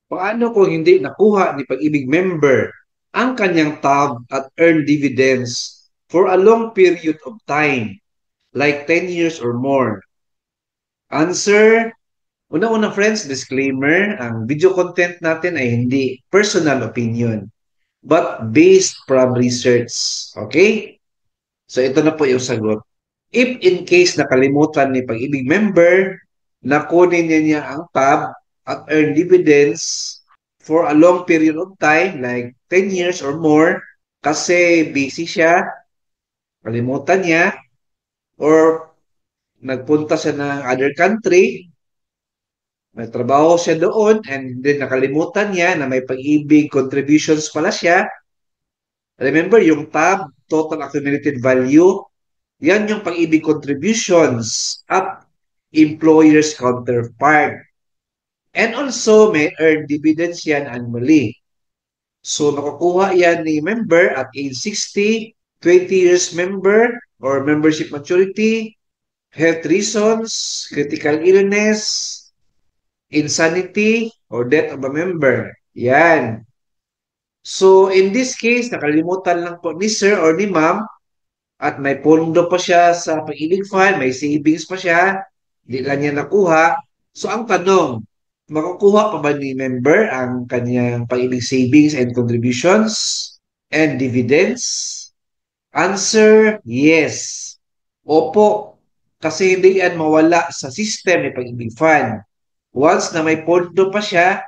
Paano kung hindi nakuha ni Pag-ibig member ang kanyang tab at earn dividends for a long period of time, like 10 years or more? Answer, una-una friends, disclaimer, ang video content natin ay hindi personal opinion, but based from research. Okay? So ito na po yung sagot. If in case nakalimutan ni Pag-ibig member na kunin niya ang tab at earn dividends for a long period of time, like 10 years or more, kasi busy siya, kalimutan niya, or nagpunta siya ng other country, may trabaho siya doon, and then nakalimutan niya na may Pag-ibig contributions pala siya. Remember, yung tab, total accumulated value, yan yung Pag-ibig contributions at employer's counterpart. And also, may earned dividends yan annually. So, makukuha yan ni member at age 60, 20 years member or membership maturity, health reasons, critical illness, insanity, or death of a member. Yan. So, in this case, nakalimutan lang po ni sir or ni ma'am at may pondo pa siya sa Pag-ibig Fund, may savings pa siya, hindi lang niya nakuha. So, ang tanong, makukuha pa ba ni member ang kanyang Pag-ibig savings and contributions and dividends? Answer, yes. Opo, kasi hindi yan mawala sa system ni Pag-ibig Fund. Once na may pondo pa siya,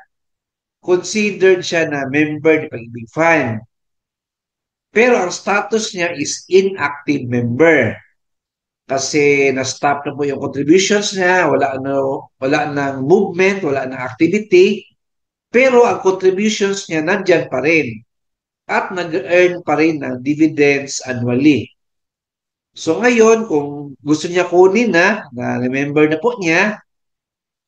considered siya na member ni Pag-ibig Fund. Pero ang status niya is inactive member kasi na-stop na po yung contributions niya, wala nang movement, wala nang activity, pero ang contributions niya nandyan pa rin at nag-earn pa rin ng dividends annually. So ngayon, kung gusto niya kunin na remember na po niya,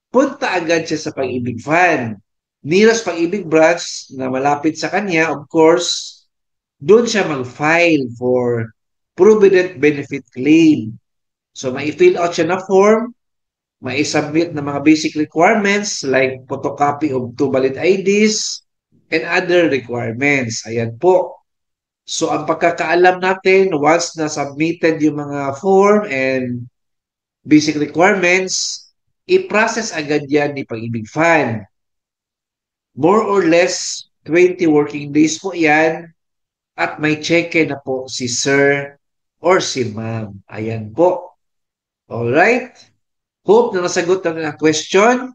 punta agad siya sa Pag-ibig Fund. Nearest Pag-ibig branch na malapit sa kanya, of course, doon siya mag-file for Provident Benefit Claim. So, mai-fill out siya na form, mai-submit na mga basic requirements like photocopy of two valid IDs and other requirements. Ayan po. So, ang pagkakaalam natin, once na submitted yung mga form and basic requirements, i-process agad yan ni Pag-ibig Fund. More or less, 20 working days po yan at may cheque na po si sir or si ma'am. Ayan po. Alright? Hope na nasagot ang question.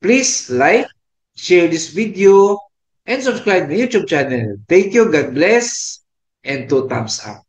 Please like, share this video, and subscribe my YouTube channel. Thank you, God bless, and 2 thumbs up.